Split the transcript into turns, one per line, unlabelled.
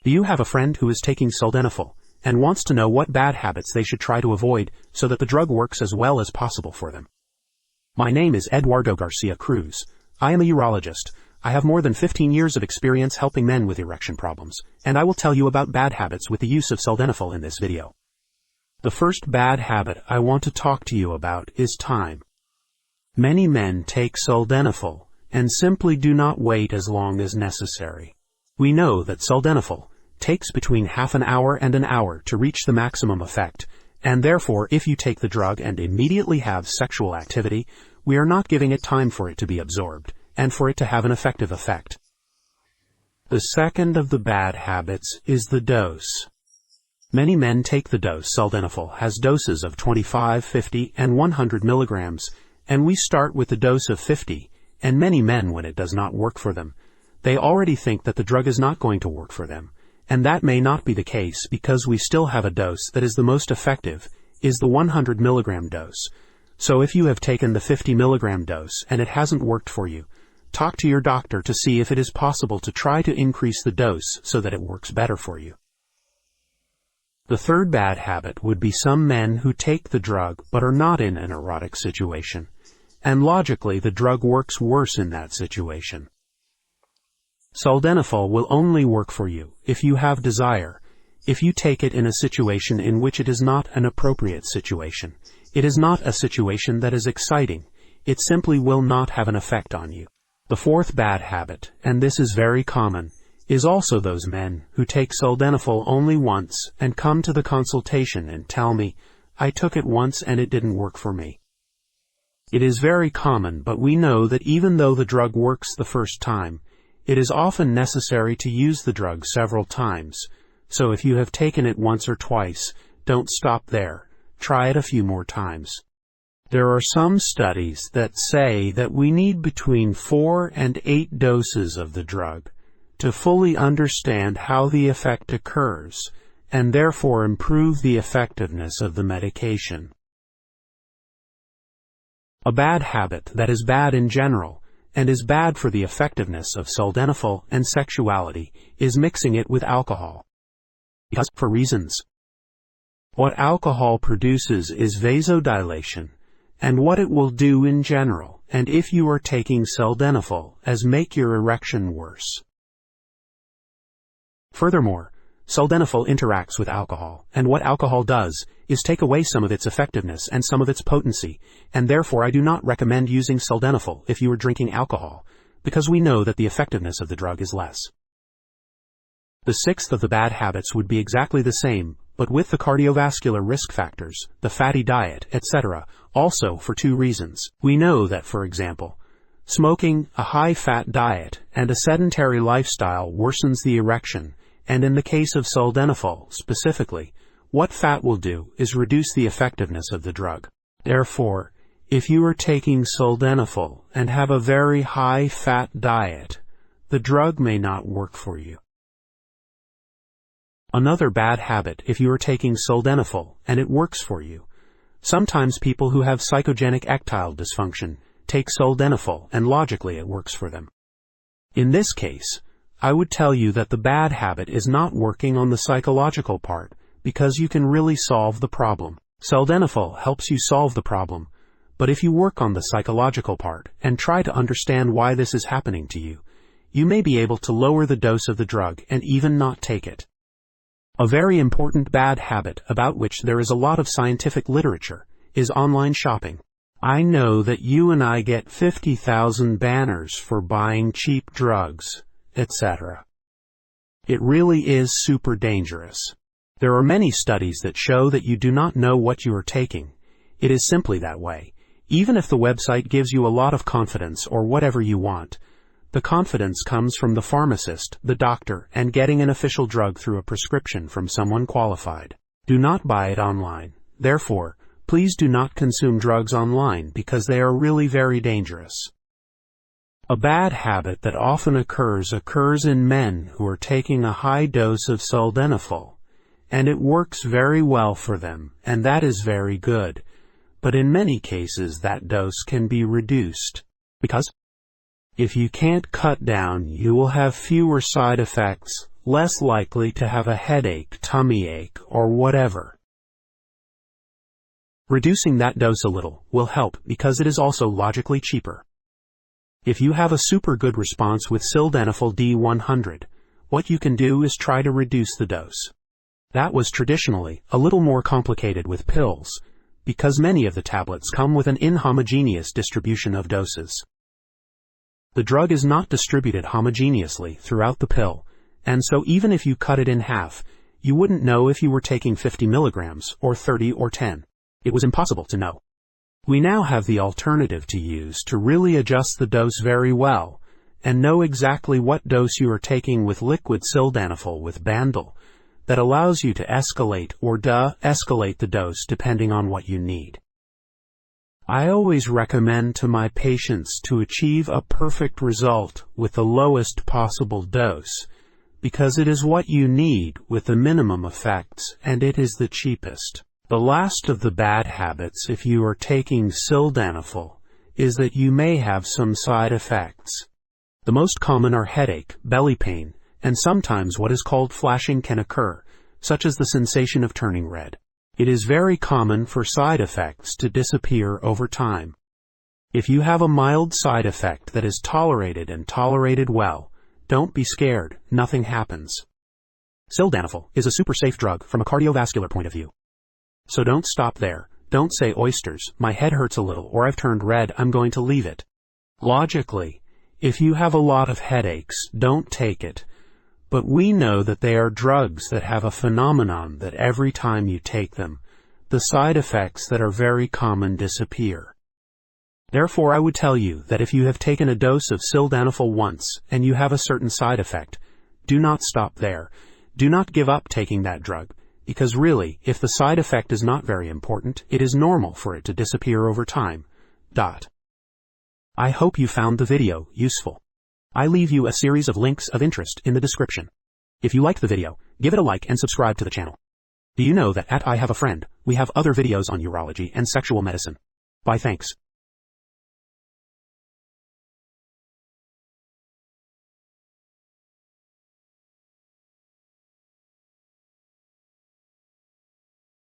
Do you have a friend who is taking sildenafil and wants to know what bad habits they should try to avoid so that the drug works as well as possible for them? My name is Eduardo García Cruz. I am a urologist. I have more than 15 years of experience helping men with erection problems, and I will tell you about bad habits with the use of sildenafil in this video. The first bad habit I want to talk to you about is time. Many men take sildenafil and simply do not wait as long as necessary. We know that sildenafil takes between half an hour and an hour to reach the maximum effect, and therefore if you take the drug and immediately have sexual activity, we are not giving it time for it to be absorbed and for it to have an effective effect. The second of the bad habits is the dose. Many men take the dose. Sildenafil has doses of 25, 50, and 100 milligrams, and we start with the dose of 50, and many men, when it does not work for them, they already think that the drug is not going to work for them, and that may not be the case because we still have a dose that is the most effective, is the 100 milligram dose. So if you have taken the 50 milligram dose and it hasn't worked for you, talk to your doctor to see if it is possible to try to increase the dose so that it works better for you. The third bad habit would be some men who take the drug but are not in an erotic situation, and logically the drug works worse in that situation. Sildenafil will only work for you if you have desire, if you take it in a situation in which it is not an appropriate situation. It is not a situation that is exciting. It simply will not have an effect on you. The fourth bad habit, and this is very common, is also those men who take sildenafil only once and come to the consultation and tell me, I took it once and it didn't work for me. It is very common, but we know that even though the drug works the first time, it is often necessary to use the drug several times. So if you have taken it once or twice, don't stop there. Try it a few more times. There are some studies that say that we need between 4 and 8 doses of the drug to fully understand how the effect occurs and therefore improve the effectiveness of the medication. A bad habit that is bad in general and is bad for the effectiveness of sildenafil and sexuality is mixing it with alcohol. Because for reasons. What alcohol produces is vasodilation, and what it will do in general, and if you are taking sildenafil, as make your erection worse. Furthermore, sildenafil interacts with alcohol, and what alcohol does is take away some of its effectiveness and some of its potency, and therefore I do not recommend using sildenafil if you are drinking alcohol, because we know that the effectiveness of the drug is less. The sixth of the bad habits would be exactly the same, but with the cardiovascular risk factors, the fatty diet, etc., also for 2 reasons. We know that, for example, smoking, a high-fat diet, and a sedentary lifestyle worsens the erection, and in the case of sildenafil specifically, what fat will do is reduce the effectiveness of the drug. Therefore, if you are taking sildenafil and have a very high-fat diet, the drug may not work for you. Another bad habit if you are taking sildenafil and it works for you. Sometimes people who have psychogenic erectile dysfunction take sildenafil and logically it works for them. In this case, I would tell you that the bad habit is not working on the psychological part because you can really solve the problem. Sildenafil helps you solve the problem, but if you work on the psychological part and try to understand why this is happening to you, you may be able to lower the dose of the drug and even not take it. A very important bad habit about which there is a lot of scientific literature is online shopping. I know that you and I get 50,000 banners for buying cheap drugs, etc. It really is super dangerous. There are many studies that show that you do not know what you are taking. It is simply that way. Even if the website gives you a lot of confidence or whatever you want, the confidence comes from the pharmacist, the doctor, and getting an official drug through a prescription from someone qualified. Do not buy it online. Therefore, please do not consume drugs online because they are really very dangerous. A bad habit that often occurs in men who are taking a high dose of sildenafil, and it works very well for them, and that is very good. But in many cases that dose can be reduced. Because if you can't cut down, you will have fewer side effects, less likely to have a headache, tummy ache, or whatever. Reducing that dose a little will help because it is also logically cheaper. If you have a super good response with Sildenafil D100, what you can do is try to reduce the dose. That was traditionally a little more complicated with pills, because many of the tablets come with an inhomogeneous distribution of doses. The drug is not distributed homogeneously throughout the pill, and so even if you cut it in half, you wouldn't know if you were taking 50 milligrams or 30 or 10. It was impossible to know. We now have the alternative to use to really adjust the dose very well and know exactly what dose you are taking with liquid sildenafil with Bandol that allows you to escalate or de-escalate the dose depending on what you need. I always recommend to my patients to achieve a perfect result with the lowest possible dose because it is what you need with the minimum effects and it is the cheapest. The last of the bad habits if you are taking sildenafil is that you may have some side effects. The most common are headache, belly pain, and sometimes what is called flashing can occur, such as the sensation of turning red. It is very common for side effects to disappear over time. If you have a mild side effect that is tolerated and tolerated well, don't be scared, nothing happens. Sildenafil is a super safe drug from a cardiovascular point of view. So don't stop there. Don't say oysters, my head hurts a little, or I've turned red, I'm going to leave it. Logically, if you have a lot of headaches, don't take it. But we know that they are drugs that have a phenomenon that every time you take them, the side effects that are very common disappear. Therefore, I would tell you that if you have taken a dose of sildenafil once and you have a certain side effect, do not stop there. Do not give up taking that drug, because really, if the side effect is not very important, it is normal for it to disappear over time. I hope you found the video useful. I leave you a series of links of interest in the description. If you liked the video, give it a like and subscribe to the channel. Do you know that at I Have a Friend, we have other videos on urology and sexual medicine? Bye, thanks.